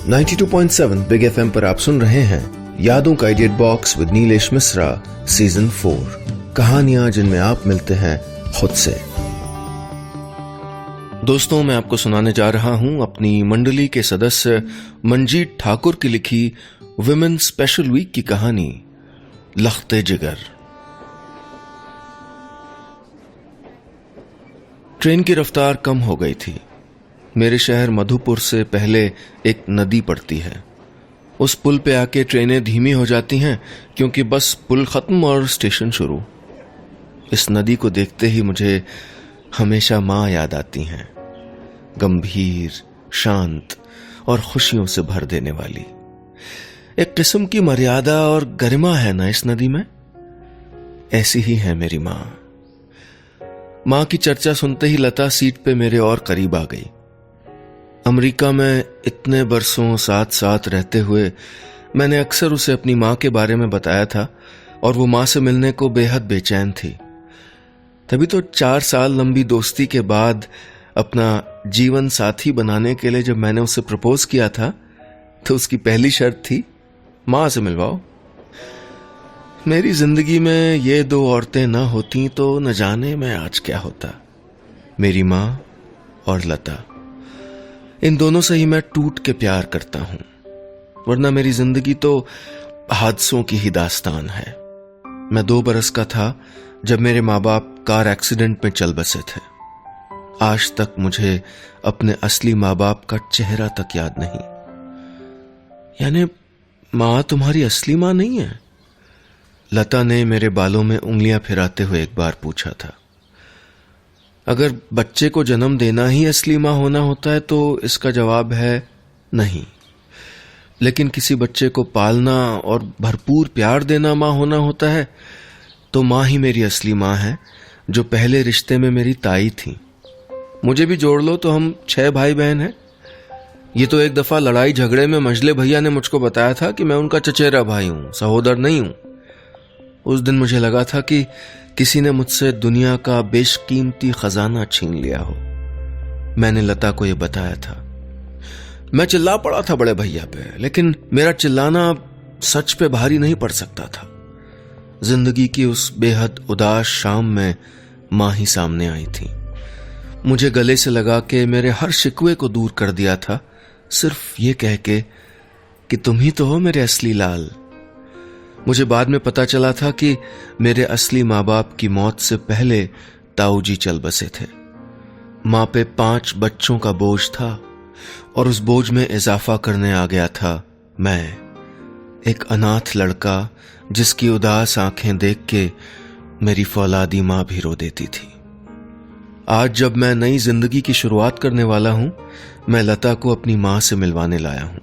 92.7 big FM पर आप सुन रहे हैं यादों का edit box with Nilesh Mishra season 4। कहानियां जिनमें आप मिलते हैं खुद से। दोस्तों, मैं आपको सुनाने जा रहा हूं अपनी मंडली के सदस्य मंजीत ठाकुर की लिखी विमेन स्पेशल वीक की कहानी लख्ते जिगर। ट्रेन की रफ्तार कम हो गई थी। मेरे शहर मधुपुर से पहले एक नदी पड़ती है। उस पुल पे आके ट्रेनें धीमी हो जाती हैं क्योंकि बस पुल खत्म और स्टेशन शुरू। इस नदी को देखते ही मुझे हमेशा माँ याद आती हैं, गंभीर, शांत और खुशियों से भर देने वाली। एक किस्म की मर्यादा और गरिमा है ना इस नदी में। ऐसी ही है मेरी माँ। माँ की चर्चा सुनते ही लता सीट पे मेरे और करीब आ गई। अमेरिका में इतने बरसों साथ साथ रहते हुए मैंने अक्सर उसे अपनी माँ के बारे में बताया था और वो माँ से मिलने को बेहद बेचैन थी। तभी तो 4 साल लंबी दोस्ती के बाद अपना जीवन साथी बनाने के लिए जब मैंने उसे प्रपोज किया था तो उसकी पहली शर्त थी, माँ से मिलवाओ। मेरी जिंदगी में ये 2 औरतें न होती तो न जाने मैं आज क्या होता। मेरी माँ और लता, इन दोनों से ही मैं टूट के प्यार करता हूं, वरना मेरी जिंदगी तो हादसों की ही दास्तान है। मैं 2 बरस का था जब मेरे माँ बाप कार एक्सीडेंट में चल बसे थे। आज तक मुझे अपने असली माँ बाप का चेहरा तक याद नहीं। यानी माँ तुम्हारी असली माँ नहीं है? लता ने मेरे बालों में उंगलियां फिराते हुए एक बार पूछा था। अगर बच्चे को जन्म देना ही असली माँ होना होता है तो इसका जवाब है नहीं। लेकिन किसी बच्चे को पालना और भरपूर प्यार देना माँ होना होता है तो माँ ही मेरी असली माँ है, जो पहले रिश्ते में मेरी ताई थी। मुझे भी जोड़ लो तो हम 6 भाई बहन हैं। ये तो एक दफा लड़ाई झगड़े में मजले भैया ने मुझको बताया था कि मैं उनका चचेरा भाई हूं, सहोदर नहीं हूं। उस दिन मुझे लगा था कि किसी ने मुझसे दुनिया का बेशकीमती खजाना छीन लिया हो। मैंने लता को यह बताया था। मैं चिल्ला पड़ा था बड़े भैया पे, लेकिन मेरा चिल्लाना सच पे भारी नहीं पड़ सकता था। जिंदगी की उस बेहद उदास शाम में माँ ही सामने आई थी। मुझे गले से लगा के मेरे हर शिकवे को दूर कर दिया था, सिर्फ ये कह के कि तुम ही तो हो मेरे असली लाल। मुझे बाद में पता चला था कि मेरे असली माँ बाप की मौत से पहले ताऊ जी चल बसे थे। माँ पे 5 बच्चों का बोझ था और उस बोझ में इजाफा करने आ गया था मैं, एक अनाथ लड़का जिसकी उदास आंखें देख के मेरी फौलादी माँ भी रो देती थी। आज जब मैं नई जिंदगी की शुरुआत करने वाला हूं, मैं लता को अपनी माँ से मिलवाने लाया हूं।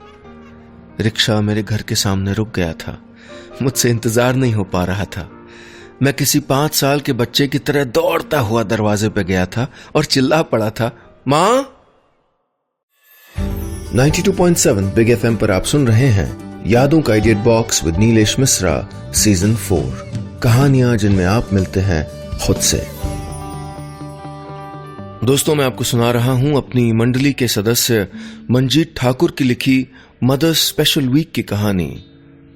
रिक्शा मेरे घर के सामने रुक गया था। मुझसे इंतजार नहीं हो पा रहा था। मैं किसी 5 साल के बच्चे की तरह दौड़ता हुआ दरवाजे पे गया था और चिल्ला पड़ा था, माँ। 92.7 बिग एफएम पर आप सुन रहे हैं यादों का edit box with Nilesh Mishra season 4। कहानियां जिनमें आप मिलते हैं खुद से। दोस्तों, मैं आपको सुना रहा हूं अपनी मंडली के सदस्य मंजीत ठाकुर की लिखी मदर्स स्पेशल वीक की कहानी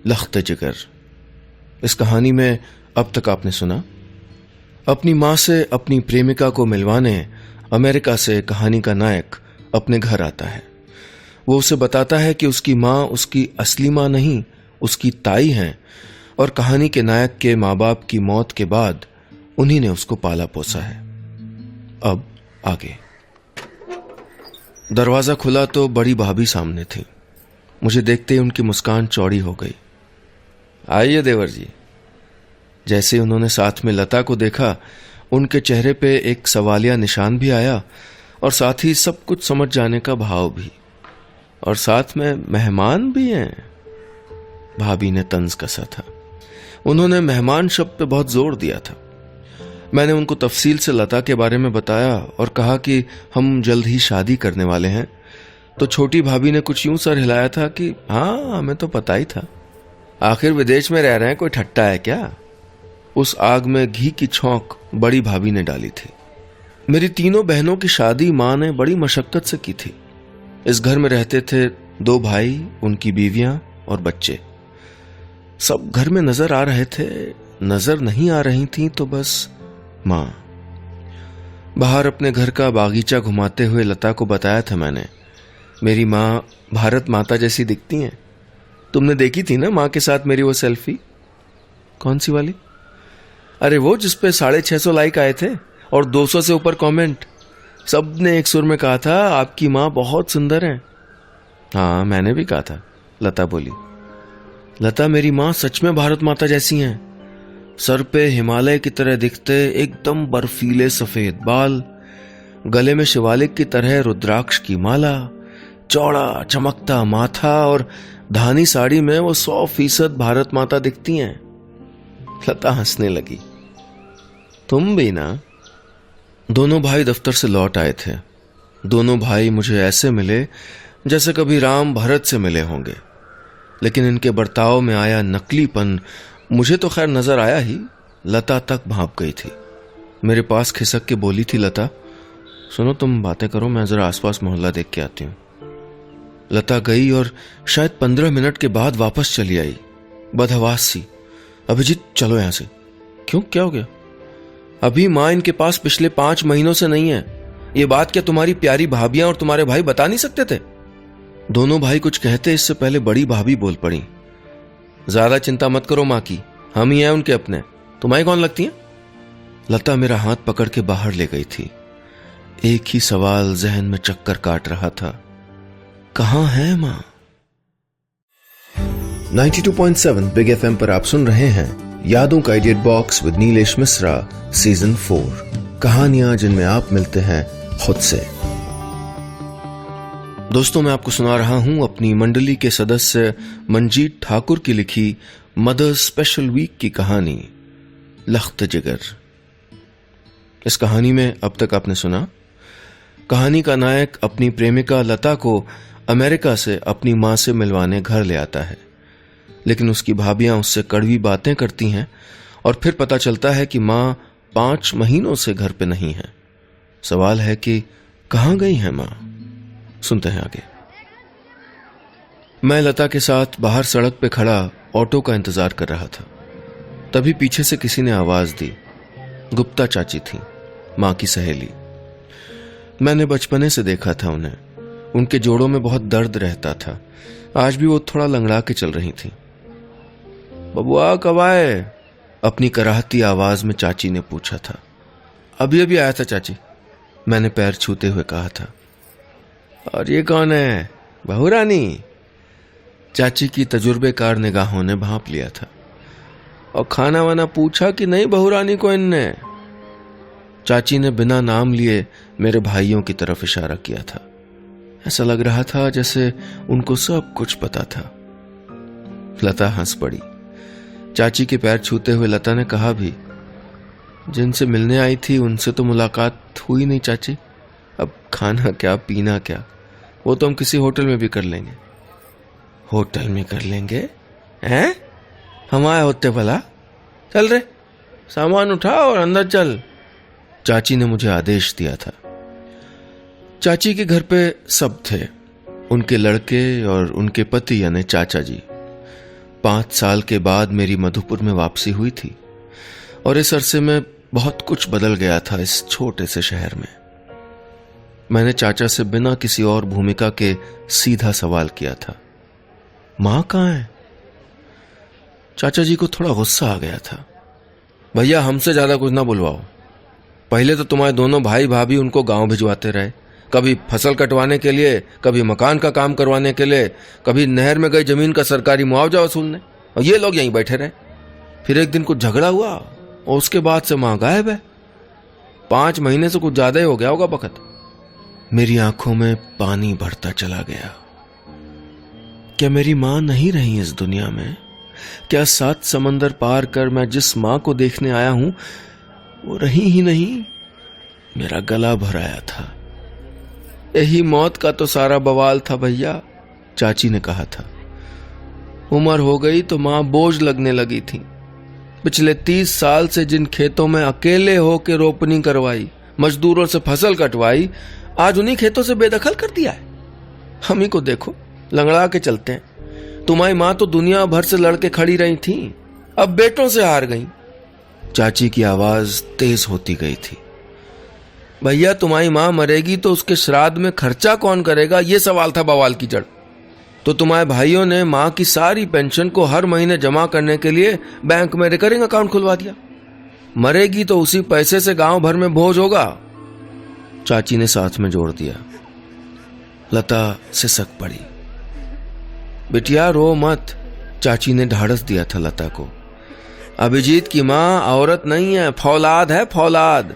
लख्ते जिगर। इस कहानी में अब तक आपने सुना, अपनी माँ से अपनी प्रेमिका को मिलवाने अमेरिका से कहानी का नायक अपने घर आता है। वो उसे बताता है कि उसकी माँ उसकी असली माँ नहीं, उसकी ताई हैं और कहानी के नायक के माँ बाप की मौत के बाद उन्हीं ने उसको पाला पोसा है। अब आगे। दरवाजा खुला तो बड़ी भाभी सामने थी। मुझे देखते ही उनकी मुस्कान चौड़ी हो गई। आइए देवर जी। जैसे उन्होंने साथ में लता को देखा, उनके चेहरे पे एक सवालिया निशान भी आया और साथ ही सब कुछ समझ जाने का भाव भी। और साथ में मेहमान भी हैं। भाभी ने तंज कसा था। उन्होंने मेहमान शब्द पे बहुत जोर दिया था। मैंने उनको तफसील से लता के बारे में बताया और कहा कि हम जल्द ही शादी करने वाले हैं। तो छोटी भाभी ने कुछ यूं सर हिलाया था कि हाँ, हमें तो पता ही था। आखिर विदेश में रह रहे हैं, कोई ठट्टा है क्या? उस आग में घी की छौंक बड़ी भाभी ने डाली थी। मेरी तीनों बहनों की शादी माँ ने बड़ी मशक्कत से की थी। इस घर में रहते थे 2 भाई, उनकी बीवियां और बच्चे सब घर में नजर आ रहे थे। नजर नहीं आ रही थी तो बस मां। बाहर अपने घर का बागीचा घुमाते हुए लता को बताया था मैंने, मेरी माँ भारत माता जैसी दिखती हैं। तुमने देखी थी ना माँ के साथ मेरी वो सेल्फी? कौन सी वाली? अरे वो जिस पे 650 लाइक आए थे और 200 से ऊपर कमेंट। सबने एक सुर में कहा था आपकी माँ बहुत सुंदर है। हाँ, मैंने भी कहा था, लता बोली। लता, मेरी माँ सच में भारत माता जैसी हैं। सर पे हिमालय की तरह दिखते एकदम बर्फीले सफेद बाल, गले में शिवालिक की तरह रुद्राक्ष की माला, चौड़ा चमकता माथा और धानी साड़ी में वो 100% भारत माता दिखती हैं। लता हंसने लगी। तुम भी ना? दोनों भाई दफ्तर से लौट आए थे। दोनों भाई मुझे ऐसे मिले जैसे कभी राम भरत से मिले होंगे, लेकिन इनके बर्ताव में आया नकलीपन मुझे तो खैर नजर आया ही, लता तक भांप गई थी। मेरे पास खिसक के बोली थी लता, सुनो तुम बातें करो, मैं जरा आसपास मोहल्ला देख के आती हूं। लता गई और शायद 15 मिनट के बाद वापस चली आई, बदहवास सी। अभिजीत चलो यहां से। क्यों, क्या हो गया? अभी मां इनके पास पिछले 5 महीनों से नहीं है। ये बात क्या तुम्हारी प्यारी भाभियां और तुम्हारे भाई बता नहीं सकते थे? दोनों भाई कुछ कहते इससे पहले बड़ी भाभी बोल पड़ी, ज्यादा चिंता मत करो मां की, हम ही हैं उनके अपने, तुम्हारी कौन लगती हैं? लता मेरा हाथ पकड़ के बाहर ले गई थी। एक ही सवाल जहन में चक्कर काट रहा था, कहां है मां? 92.7 बिग एफएम पर आप सुन रहे हैं यादों का idiot box with Nilesh Mishra, season 4, कहानियां जिनमें आप मिलते हैं खुद से। दोस्तों, मैं आपको सुना रहा हूं अपनी मंडली के सदस्य मंजीत ठाकुर की लिखी मदर्स स्पेशल वीक की कहानी लख्त जिगर। इस कहानी में अब तक आपने सुना, कहानी का नायक अपनी प्रेमिका लता को अमेरिका से अपनी मां से मिलवाने घर ले आता है, लेकिन उसकी भाभियां उससे कड़वी बातें करती हैं और फिर पता चलता है कि मां 5 महीनों से घर पे नहीं है। सवाल है कि कहां गई है मां? सुनते हैं आगे। मैं लता के साथ बाहर सड़क पे खड़ा ऑटो का इंतजार कर रहा था। तभी पीछे से किसी ने आवाज दी। गुप्ता चाची थी, मां की सहेली। मैंने बचपने से देखा था उन्हें। उनके जोड़ों में बहुत दर्द रहता था। आज भी वो थोड़ा लंगड़ा के चल रही थी। बबुआ कब आए? अपनी कराहती आवाज में चाची ने पूछा था। अभी अभी आया था चाची, मैंने पैर छूते हुए कहा था। और ये कौन है? बहू रानी? चाची की तजुर्बेकार निगाहों ने भांप लिया था। और खाना वाना पूछा कि नहीं बहू रानी को इनने? चाची ने बिना नाम लिए मेरे भाइयों की तरफ इशारा किया था। ऐसा लग रहा था जैसे उनको सब कुछ पता था। लता हंस पड़ी। चाची के पैर छूते हुए लता ने कहा भी, जिनसे मिलने आई थी उनसे तो मुलाकात हुई नहीं चाची। अब खाना क्या पीना क्या, वो तो हम किसी होटल में भी कर लेंगे। होटल में कर लेंगे? हैं? हम आए होते भला? चल रे, सामान उठा और अंदर चल, चाची ने मुझे आदेश दिया था। चाची के घर पे सब थे, उनके लड़के और उनके पति यानी चाचा जी। 5 साल के बाद मेरी मधुपुर में वापसी हुई थी और इस अरसे में बहुत कुछ बदल गया था इस छोटे से शहर में। मैंने चाचा से बिना किसी और भूमिका के सीधा सवाल किया था, मां कहां है? चाचा जी को थोड़ा गुस्सा आ गया था। भैया हमसे ज्यादा कुछ ना बुलवाओ। पहले तो तुम्हारे दोनों भाई भाभी उनको गांव भिजवाते रहे, कभी फसल कटवाने के लिए, कभी मकान का काम करवाने के लिए, कभी नहर में गई जमीन का सरकारी मुआवजा वसूलने, और ये लोग यहीं बैठे रहे। फिर एक दिन कुछ झगड़ा हुआ और उसके बाद से मां गायब है। 5 महीने से कुछ ज्यादा ही हो गया होगा वक्त। मेरी आंखों में पानी भरता चला गया। क्या मेरी मां नहीं रही इस दुनिया में? क्या 7 समंदर पार कर मैं जिस मां को देखने आया हूं वो रही ही नहीं? मेरा गला भर आया था। यही मौत का तो सारा बवाल था भैया, चाची ने कहा था। उम्र हो गई तो मां बोझ लगने लगी थी। पिछले 30 साल से जिन खेतों में अकेले होकर रोपनी करवाई, मजदूरों से फसल कटवाई, आज उन्हीं खेतों से बेदखल कर दिया है। हम ही को देखो, लंगड़ा के चलते हैं। तुम्हारी माँ तो दुनिया भर से लड़के खड़ी रही थी, अब बेटों से हार गई। चाची की आवाज तेज होती गई थी। भैया तुम्हारी माँ मरेगी तो उसके श्राद्ध में खर्चा कौन करेगा, ये सवाल था बवाल की जड़। तो तुम्हारे भाइयों ने माँ की सारी पेंशन को हर महीने जमा करने के लिए बैंक में रिकरिंग अकाउंट खुलवा दिया। मरेगी तो उसी पैसे से गांव भर में भोज होगा। चाची ने साथ में जोड़ दिया। लता सिसक पड़ी। बिटिया रो मत, चाची ने ढाढ़स दिया था लता को। अभिजीत की माँ औरत नहीं है, फौलाद है, फौलाद।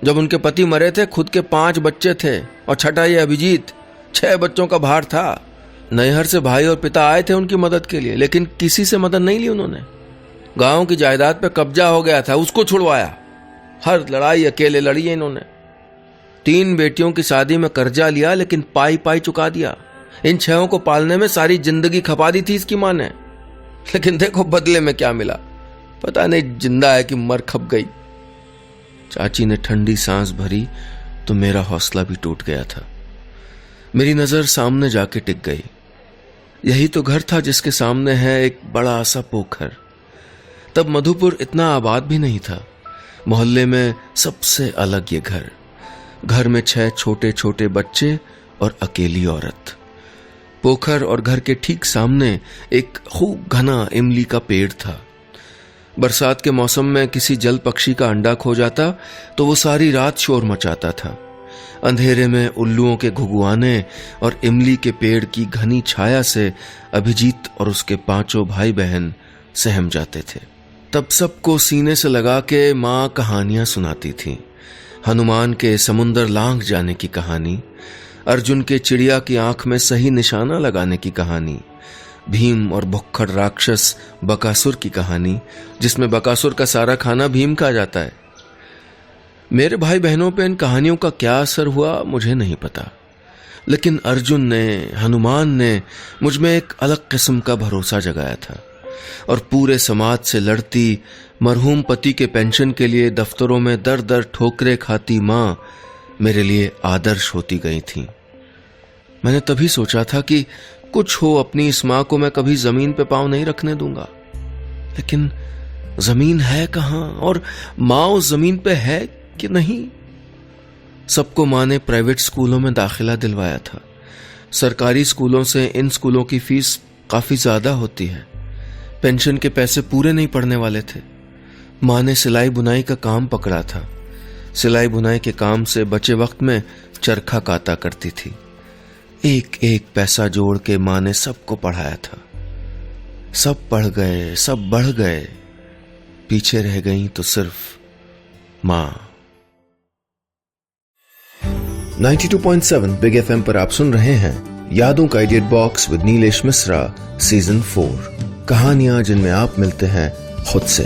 जब उनके पति मरे थे खुद के 5 बच्चे थे और छठा ये अभिजीत, 6 बच्चों का भार था। नैहर से भाई और पिता आए थे उनकी मदद के लिए, लेकिन किसी से मदद नहीं ली उन्होंने। गांव की जायदाद पे कब्जा हो गया था, उसको छुड़वाया। हर लड़ाई अकेले लड़ी है इन्होंने। 3 बेटियों की शादी में कर्जा लिया, लेकिन पाई पाई चुका दिया। इन 6 को पालने में सारी जिंदगी खपा दी थी इसकी मां ने, लेकिन देखो बदले में क्या मिला। पता नहीं जिंदा है कि मर खप गई। चाची ने ठंडी सांस भरी तो मेरा हौसला भी टूट गया था। मेरी नजर सामने जाके टिक गई। यही तो घर था जिसके सामने है एक बड़ा सा पोखर। तब मधुपुर इतना आबाद भी नहीं था। मोहल्ले में सबसे अलग ये घर में 6 छोटे छोटे बच्चे और अकेली औरत। पोखर और घर के ठीक सामने एक खूब घना इमली का पेड़ था। बरसात के मौसम में किसी जल पक्षी का अंडा खो जाता तो वो सारी रात शोर मचाता था। अंधेरे में उल्लुओं के घुघुआने और इमली के पेड़ की घनी छाया से अभिजीत और उसके 5 भाई बहन सहम जाते थे। तब सबको सीने से लगा के माँ कहानियां सुनाती थी। हनुमान के समुंदर लांघ जाने की कहानी, अर्जुन के चिड़िया की आंख में सही निशाना लगाने की कहानी, भीम और भुक्खड़ राक्षस बकासुर की कहानी, जिसमें बकासुर का सारा खाना भीम खा जाता है। मेरे भाई बहनों पे इन कहानियों का क्या असर हुआ मुझे नहीं पता, लेकिन अर्जुन ने, हनुमान ने मुझ में एक अलग किस्म का भरोसा जगाया था। और पूरे समाज से लड़ती, मरहूम पति के पेंशन के लिए दफ्तरों में दर दर ठोकरे खाती माँ मेरे लिए आदर्श होती गई थी। मैंने तभी सोचा था कि कुछ हो, अपनी इस माँ को मैं कभी जमीन पे पांव नहीं रखने दूंगा। लेकिन जमीन है कहां, और माँ उस जमीन पे है कि नहीं। सबको माँ ने प्राइवेट स्कूलों में दाखिला दिलवाया था। सरकारी स्कूलों से इन स्कूलों की फीस काफी ज्यादा होती है। पेंशन के पैसे पूरे नहीं पड़ने वाले थे। माँ ने सिलाई बुनाई का काम पकड़ा था। सिलाई बुनाई के काम से बचे वक्त में चरखा काता करती थी। एक एक पैसा जोड़ के माँ ने सबको पढ़ाया था। सब पढ़ गए, सब बढ़ गए, पीछे रह गई तो सिर्फ माँ। 92.7 बिग एफएम पर आप सुन रहे हैं यादों का edit box with Nilesh Mishra season 4, कहानियां जिनमें आप मिलते हैं खुद से।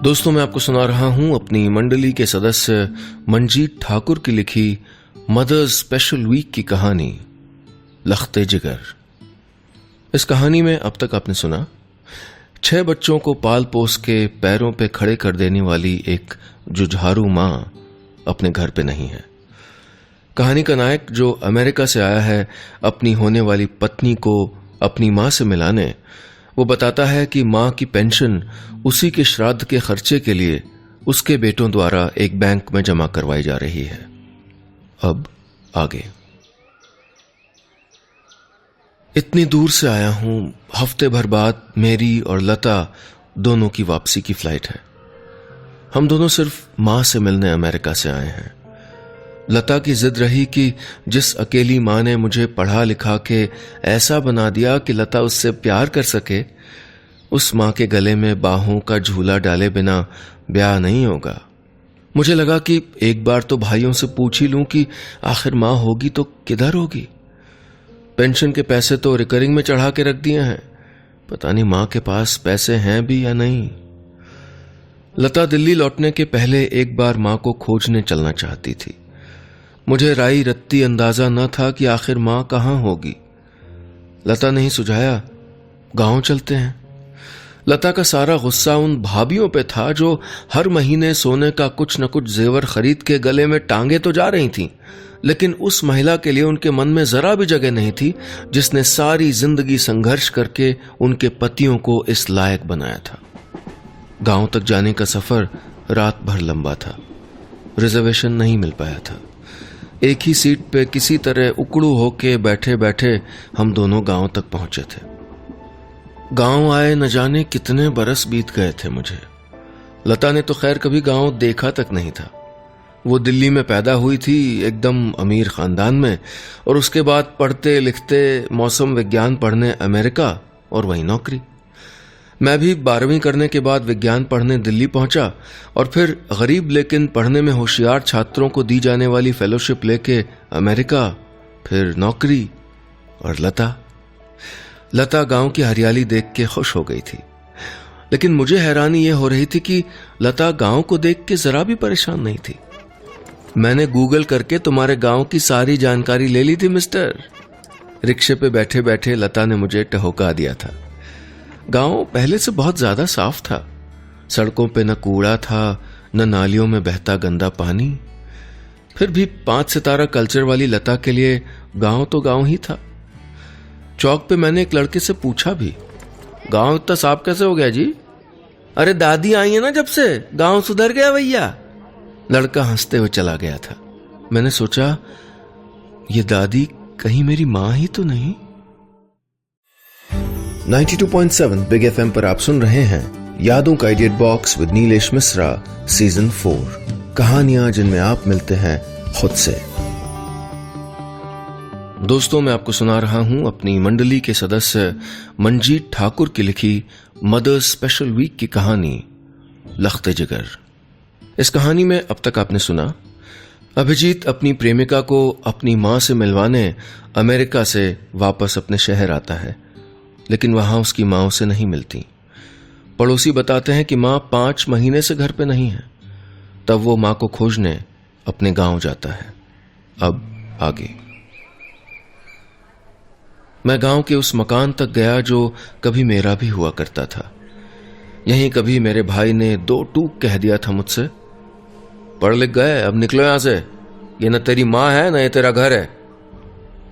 दोस्तों, मैं आपको सुना रहा हूं अपनी मंडली के सदस्य मंजीत ठाकुर की लिखी मदर्स स्पेशल वीक की कहानी लख्ते जिगर। इस कहानी में अब तक आपने सुना 6 बच्चों को पाल पोस के पैरों पे खड़े कर देने वाली एक जुझारू मां अपने घर पे नहीं है। कहानी का नायक जो अमेरिका से आया है अपनी होने वाली पत्नी को अपनी मां से मिलाने, वो बताता है कि मां की पेंशन उसी के श्राद्ध के खर्चे के लिए उसके बेटों द्वारा एक बैंक में जमा करवाई जा रही है। अब आगे। इतनी दूर से आया हूं, हफ्ते भर बाद मेरी और लता दोनों की वापसी की फ्लाइट है। हम दोनों सिर्फ मां से मिलने अमेरिका से आए हैं। लता की जिद रही कि जिस अकेली मां ने मुझे पढ़ा लिखा के ऐसा बना दिया कि लता उससे प्यार कर सके, उस मां के गले में बाहों का झूला डाले बिना ब्याह नहीं होगा। मुझे लगा कि एक बार तो भाइयों से पूछ ही लूं कि आखिर मां होगी तो किधर होगी। पेंशन के पैसे तो रिकरिंग में चढ़ा के रख दिए हैं, पता नहीं मां के पास पैसे हैं भी या नहीं। लता दिल्ली लौटने के पहले एक बार मां को खोजने चलना चाहती थी। मुझे राई रत्ती अंदाजा न था कि आखिर मां कहां होगी। लता ने ही सुझाया, गांव चलते हैं। लता का सारा गुस्सा उन भाभियों पे था जो हर महीने सोने का कुछ न कुछ जेवर खरीद के गले में टांगे तो जा रही थीं, लेकिन उस महिला के लिए उनके मन में जरा भी जगह नहीं थी जिसने सारी जिंदगी संघर्ष करके उनके पतियों को इस लायक बनाया था। गांव तक जाने का सफर रात भर लंबा था। रिजर्वेशन नहीं मिल पाया था। एक ही सीट पे किसी तरह उकड़ू होके बैठे बैठे हम दोनों गांव तक पहुंचे थे। गांव आए न जाने कितने बरस बीत गए थे मुझे। लता ने तो खैर कभी गांव देखा तक नहीं था। वो दिल्ली में पैदा हुई थी, एकदम अमीर खानदान में, और उसके बाद पढ़ते लिखते मौसम विज्ञान पढ़ने अमेरिका और वहीं नौकरी। मैं भी 12वीं करने के बाद विज्ञान पढ़ने दिल्ली पहुंचा और फिर गरीब लेकिन पढ़ने में होशियार छात्रों को दी जाने वाली फेलोशिप लेके अमेरिका, फिर नौकरी। और लता गांव की हरियाली देख के खुश हो गई थी, लेकिन मुझे हैरानी यह हो रही थी कि लता गांव को देख के जरा भी परेशान नहीं थी। मैंने गूगल करके तुम्हारे गांव की सारी जानकारी ले ली थी मिस्टर। रिक्शे पे बैठे बैठे लता ने मुझे टहोका दिया था। गांव पहले से बहुत ज्यादा साफ था। सड़कों पे न कूड़ा था, न नालियों में बहता गंदा पानी। फिर भी 5 सितारा कल्चर वाली लता के लिए गांव तो गांव ही था। चौक पे मैंने एक लड़के से पूछा भी, गांव इतना साफ कैसे हो गया जी? अरे दादी आई है ना जब से, गांव सुधर गया भैया। लड़का हंसते हुए चला गया था। मैंने सोचा, ये दादी कहीं मेरी मां ही तो नहीं? 92.7 बिग एफएम पर आप सुन रहे हैं यादों का edit box with Nilesh Mishra season 4, कहानियां जिनमें आप मिलते हैं खुद से। दोस्तों, मैं आपको सुना रहा हूं अपनी मंडली के सदस्य मंजीत ठाकुर की लिखी मदर्स स्पेशल वीक की कहानी लख्ते जिगर। इस कहानी में अब तक आपने सुना, अभिजीत अपनी प्रेमिका को अपनी मां से मिलवाने अमेरिका से वापस अपने शहर आता है, लेकिन वहां उसकी मां उसे नहीं मिलती। पड़ोसी बताते हैं कि मां 5 महीने से घर पे नहीं है। तब वो मां को खोजने अपने गांव जाता है। अब आगे। मैं गांव के उस मकान तक गया जो कभी मेरा भी हुआ करता था। यहीं कभी मेरे भाई ने 2 टूक कह दिया था मुझसे, पढ़ लिख गए, अब निकलो यहां से, ये न तेरी मां है न ये तेरा घर है।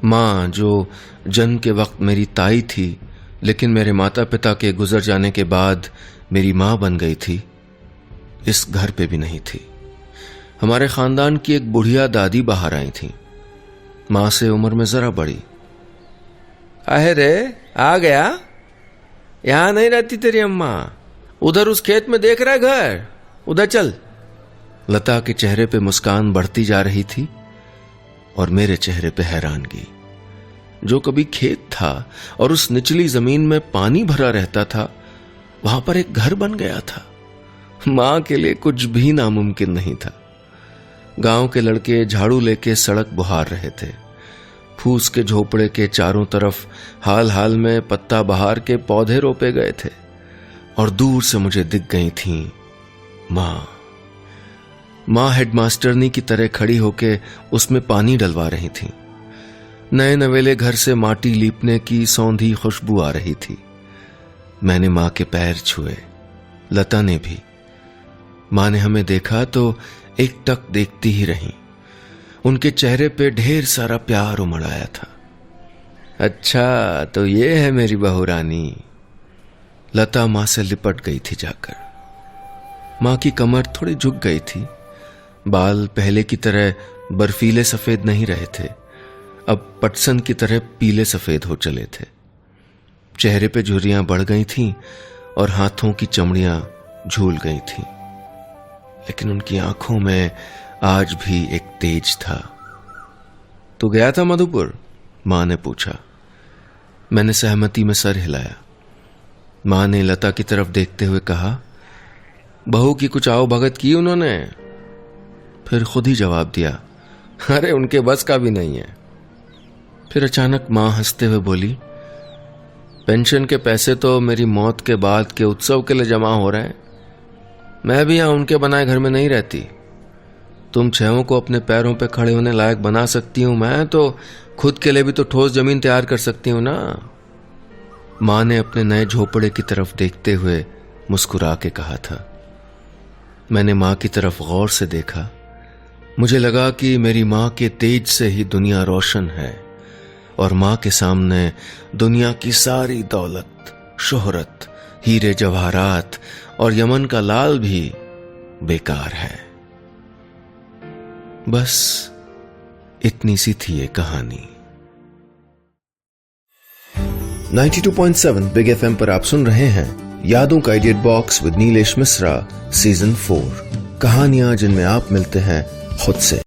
मां जो जन्म के वक्त मेरी ताई थी, लेकिन मेरे माता पिता के गुजर जाने के बाद मेरी मां बन गई थी, इस घर पे भी नहीं थी। हमारे खानदान की एक बुढ़िया दादी बाहर आई थी, मां से उम्र में जरा बड़ी। अरे आ गया, यहां नहीं रहती तेरी अम्मा, उधर उस खेत में देख रहा है घर, उधर चल। लता के चेहरे पे मुस्कान बढ़ती जा रही थी और मेरे चेहरे पे हैरानगी। जो कभी खेत था और उस निचली जमीन में पानी भरा रहता था, वहां पर एक घर बन गया था। मां के लिए कुछ भी नामुमकिन नहीं था। गांव के लड़के झाड़ू लेके सड़क बुहार रहे थे। फूस के झोपड़े के चारों तरफ हाल हाल में पत्ता बहार के पौधे रोपे गए थे और दूर से मुझे दिख गई थीं मां हेडमास्टरनी की तरह खड़ी होके उसमें पानी डलवा रही थीं। नए नवेले घर से माटी लीपने की सौंधी खुशबू आ रही थी। मैंने मां के पैर छुए, लता ने भी। मां ने हमें देखा तो एक टक देखती ही रही। उनके चेहरे पे ढेर सारा प्यार उमड़ आया था। अच्छा, तो ये है मेरी बहू रानी। लता मां से लिपट गई थी जाकर। मां की कमर थोड़ी झुक गई थी। बाल पहले की तरह बर्फीले सफेद नहीं रहे थे, अब पटसन की तरह पीले सफेद हो चले थे। चेहरे पे झुर्रियां बढ़ गई थीं और हाथों की चमड़ियां झूल गई थीं, लेकिन उनकी आंखों में आज भी एक तेज था। तू गया था मधुपुर? मां ने पूछा। मैंने सहमति में सर हिलाया। मां ने लता की तरफ देखते हुए कहा, बहू की कुछ आओ भगत की उन्होंने? फिर खुद ही जवाब दिया, अरे उनके बस का भी नहीं है। फिर अचानक मां हंसते हुए बोली, पेंशन के पैसे तो मेरी मौत के बाद के उत्सव के लिए जमा हो रहे हैं। मैं भी यहां उनके बनाए घर में नहीं रहती। तुम 6 को अपने पैरों पे खड़े होने लायक बना सकती हूं, मैं तो खुद के लिए भी तो ठोस जमीन तैयार कर सकती हूं ना। माँ ने अपने नए झोपड़े की तरफ देखते हुए मुस्कुरा के कहा था। मैंने माँ की तरफ गौर से देखा। मुझे लगा कि मेरी माँ के तेज से ही दुनिया रोशन है और माँ के सामने दुनिया की सारी दौलत, शोहरत, हीरे जवाहरात और यमन का लाल भी बेकार है। बस इतनी सी थी ये कहानी। 92.7 बिग एफएम पर आप सुन रहे हैं यादों का edit box with Nilesh Mishra season 4, कहानियां जिनमें आप मिलते हैं खुद से।